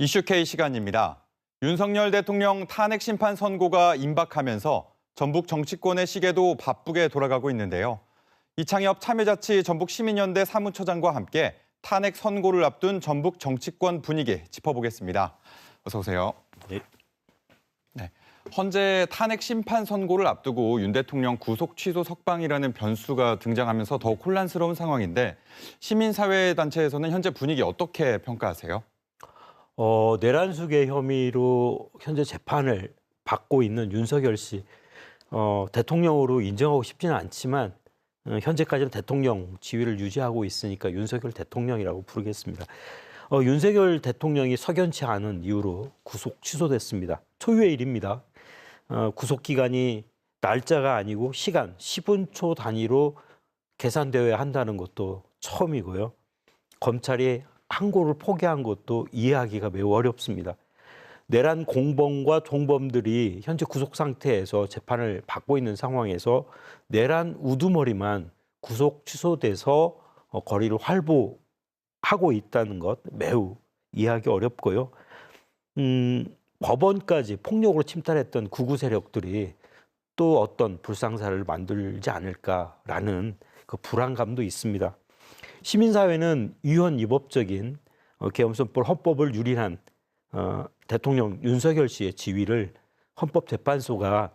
이슈K 시간입니다. 윤석열 대통령 탄핵 심판 선고가 임박하면서 전북 정치권의 시계도 바쁘게 돌아가고 있는데요. 이창엽 참여자치 전북시민연대 사무처장과 함께 탄핵 선고를 앞둔 전북 정치권 분위기 짚어보겠습니다. 어서 오세요. 네. 헌재 탄핵 심판 선고를 앞두고 윤 대통령 구속 취소 석방이라는 변수가 등장하면서 더욱 혼란스러운 상황인데 시민사회단체에서는 현재 분위기 어떻게 평가하세요? 내란숙의 혐의로 현재 재판을 받고 있는 윤석열 씨, 대통령으로 인정하고 싶지는 않지만 현재까지는 대통령 지위를 유지하고 있으니까 윤석열 대통령이라고 부르겠습니다. 윤석열 대통령이 석연치 않은 이유로 구속 취소됐습니다. 초유의 일입니다. 구속 기간이 날짜가 아니고 시간, 10분 단위로 계산되어야 한다는 것도 처음이고요. 검찰이 항고를 포기한 것도 이해하기가 매우 어렵습니다. 내란 공범과 종범들이 현재 구속 상태에서 재판을 받고 있는 상황에서 내란 우두머리만 구속 취소돼서 거리를 활보하고 있다는 것 매우 이해하기 어렵고요. 법원까지 폭력으로 침탈했던 극우 세력들이 또 어떤 불상사를 만들지 않을까라는 그 불안감도 있습니다. 시민사회는 위헌위법적인 계엄선법 헌법을 유린한 대통령 윤석열 씨의 지위를 헌법재판소가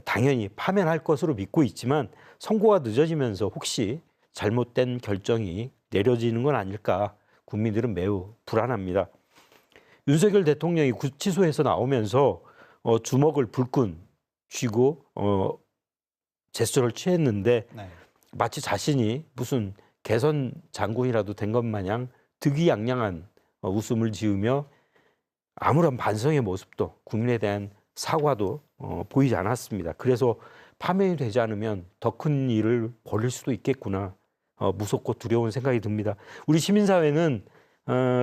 당연히 파면할 것으로 믿고 있지만 선고가 늦어지면서 혹시 잘못된 결정이 내려지는 건 아닐까 국민들은 매우 불안합니다. 윤석열 대통령이 구치소에서 나오면서 주먹을 불끈 쥐고 제스처를 취했는데 네. 마치 자신이 무슨 개선 장군이라도 된 것 마냥 득이양양한 웃음을 지으며 아무런 반성의 모습도 국민에 대한 사과도 보이지 않았습니다. 그래서 파면이 되지 않으면 더 큰 일을 벌일 수도 있겠구나 무섭고 두려운 생각이 듭니다. 우리 시민사회는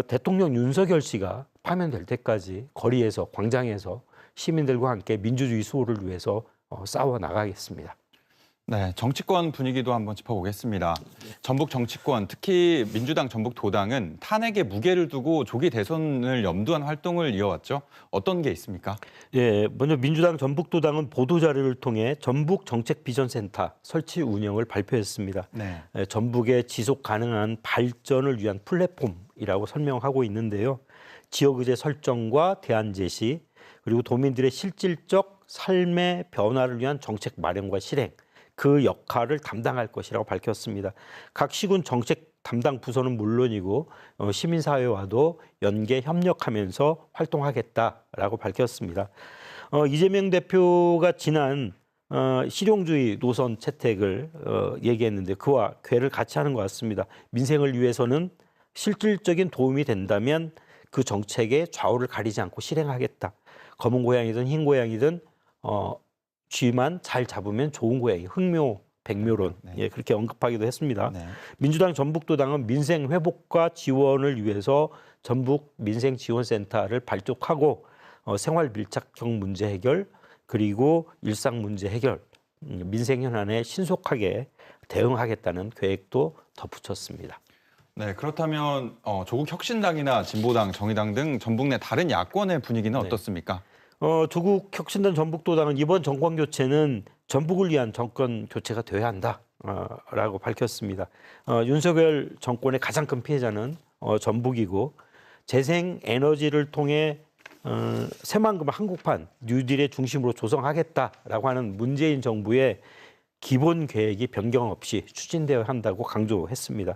대통령 윤석열 씨가 파면될 때까지 거리에서 광장에서 시민들과 함께 민주주의 수호를 위해서 싸워 나가겠습니다. 네, 정치권 분위기도 한번 짚어보겠습니다. 전북 정치권, 특히 민주당 전북도당은 탄핵의 무게를 두고 조기 대선을 염두한 활동을 이어왔죠. 어떤 게 있습니까? 예, 먼저 민주당 전북도당은 보도자료를 통해 전북 정책비전센터 설치 운영을 발표했습니다. 네. 전북의 지속 가능한 발전을 위한 플랫폼이라고 설명하고 있는데요. 지역의제 설정과 대안 제시, 그리고 도민들의 실질적 삶의 변화를 위한 정책 마련과 실행, 그 역할을 담당할 것이라고 밝혔습니다. 각 시군 정책 담당 부서는 물론이고 시민사회와도 연계 협력하면서 활동하겠다라고 밝혔습니다. 이재명 대표가 지난 실용주의 노선 채택을 얘기했는데 그와 궤를 같이 하는 것 같습니다. 민생을 위해서는 실질적인 도움이 된다면 그 정책의 좌우를 가리지 않고 실행하겠다. 검은 고양이든 흰 고양이든 쥐만 잘 잡으면 좋은 고양이, 흑묘, 백묘론 네. 예, 그렇게 언급하기도 했습니다. 네. 민주당 전북도당은 민생 회복과 지원을 위해서 전북 민생지원센터를 발족하고 생활 밀착형 문제 해결 그리고 일상 문제 해결, 민생 현안에 신속하게 대응하겠다는 계획도 덧붙였습니다. 네, 그렇다면 조국 혁신당이나 진보당, 정의당 등 전북 내 다른 야권의 분위기는 어떻습니까? 조국 혁신당 전북도당은 이번 정권 교체는 전북을 위한 정권 교체가 되어야 한다라고 밝혔습니다. 윤석열 정권의 가장 큰 피해자는 전북이고 재생 에너지를 통해 새만금 한국판 뉴딜의 중심으로 조성하겠다라고 하는 문재인 정부의 기본 계획이 변경 없이 추진되어야 한다고 강조했습니다.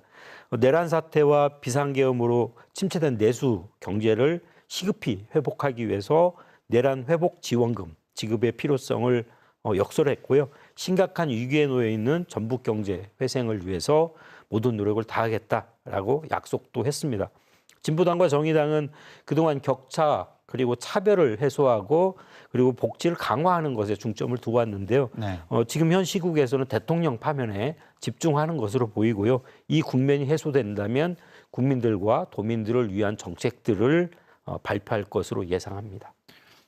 내란 사태와 비상계엄으로 침체된 내수 경제를 시급히 회복하기 위해서 내란 회복 지원금 지급의 필요성을 역설했고요. 심각한 위기에 놓여 있는 전북 경제 회생을 위해서 모든 노력을 다하겠다라고 약속도 했습니다. 진보당과 정의당은 그동안 격차 그리고 차별을 해소하고 그리고 복지를 강화하는 것에 중점을 두고 왔는데요. 네. 지금 현 시국에서는 대통령 파면에 집중하는 것으로 보이고요. 이 국면이 해소된다면 국민들과 도민들을 위한 정책들을 발표할 것으로 예상합니다.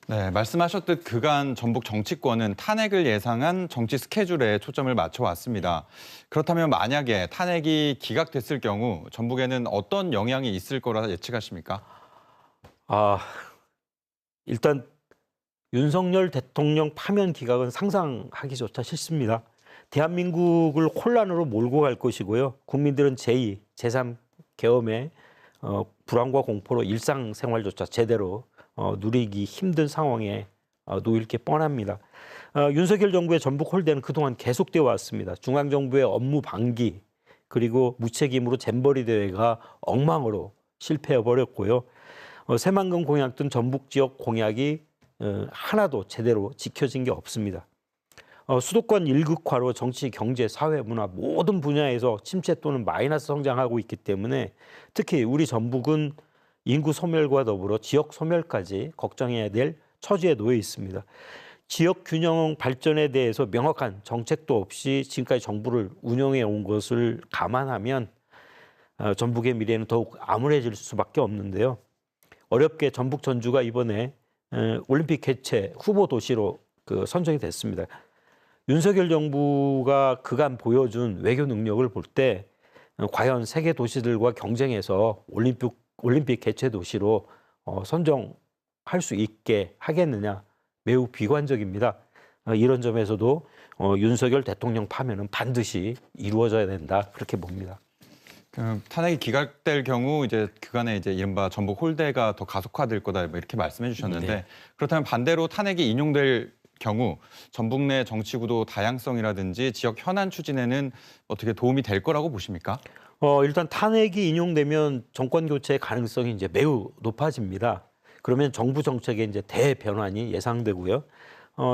네, 말씀하셨듯 그간 전북 정치권은 탄핵을 예상한 정치 스케줄에 초점을 맞춰왔습니다. 그렇다면 만약에 탄핵이 기각됐을 경우 전북에는 어떤 영향이 있을 거라 예측하십니까? 일단 윤석열 대통령 파면 기각은 상상하기조차 싫습니다. 대한민국을 혼란으로 몰고 갈 것이고요. 국민들은 제2, 제3 계엄의 불안과 공포로 일상생활조차 제대로 누리기 힘든 상황에 놓일 게 뻔합니다. 윤석열 정부의 전북 홀대는 그동안 계속되어 왔습니다. 중앙정부의 업무 방기 그리고 무책임으로 잼버리 대회가 엉망으로 실패해 버렸고요. 새만금 공약 등 전북 지역 공약이 하나도 제대로 지켜진 게 없습니다. 수도권 일극화로 정치, 경제, 사회, 문화 모든 분야에서 침체 또는 마이너스 성장하고 있기 때문에 특히 우리 전북은 인구 소멸과 더불어 지역 소멸까지 걱정해야 될 처지에 놓여 있습니다. 지역 균형 발전에 대해서 명확한 정책도 없이 지금까지 정부를 운영해 온 것을 감안하면 전북의 미래는 더욱 암울해질 수밖에 없는데요. 어렵게 전북 전주가 이번에 올림픽 개최 후보 도시로 선정이 됐습니다. 윤석열 정부가 그간 보여준 외교 능력을 볼 때 과연 세계 도시들과 경쟁해서 올림픽 개최 도시로 선정할 수 있게 하겠느냐 매우 비관적입니다. 이런 점에서도 윤석열 대통령 파면은 반드시 이루어져야 된다 그렇게 봅니다. 탄핵이 기각될 경우 이제 그간에 이제 이른바 전북 홀대가 더 가속화될 거다 뭐 이렇게 말씀해 주셨는데 네. 그렇다면 반대로 탄핵이 인용될 경우 전북 내 정치 구도 다양성이라든지 지역 현안 추진에는 어떻게 도움이 될 거라고 보십니까? 일단 탄핵이 인용되면 정권 교체의 가능성이 이제 매우 높아집니다. 그러면 정부 정책의 이제 대변환이 예상되고요.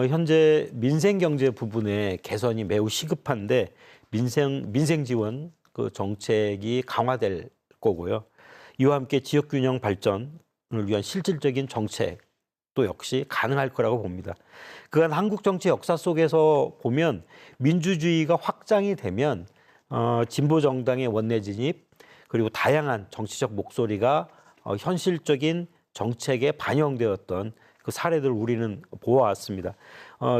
현재 민생 경제 부분의 개선이 매우 시급한데 민생 지원 그 정책이 강화될 거고요. 이와 함께 지역 균형 발전을 위한 실질적인 정책도 역시 가능할 거라고 봅니다. 그간 한국 정치 역사 속에서 보면 민주주의가 확장이 되면 진보 정당의 원내 진입 그리고 다양한 정치적 목소리가 현실적인 정책에 반영되었던 그 사례들을 우리는 보아왔습니다.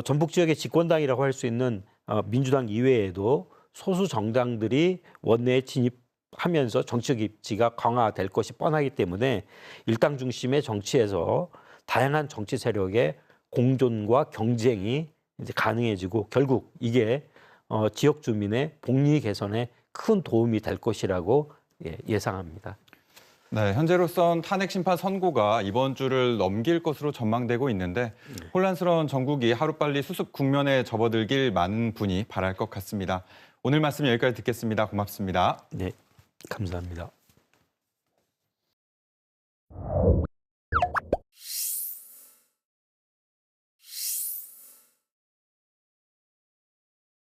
전북 지역의 집권당이라고 할 수 있는 민주당 이외에도 소수 정당들이 원내에 진입하면서 정치적 입지가 강화될 것이 뻔하기 때문에 일당 중심의 정치에서 다양한 정치 세력의 공존과 경쟁이 이제 가능해지고 결국 이게 지역 주민의 복리 개선에 큰 도움이 될 것이라고 예상합니다. 네, 현재로선 탄핵 심판 선고가 이번 주를 넘길 것으로 전망되고 있는데 혼란스러운 전국이 하루빨리 수습 국면에 접어들길 많은 분이 바랄 것 같습니다. 오늘 말씀 여기까지 듣겠습니다. 고맙습니다. 네, 감사합니다.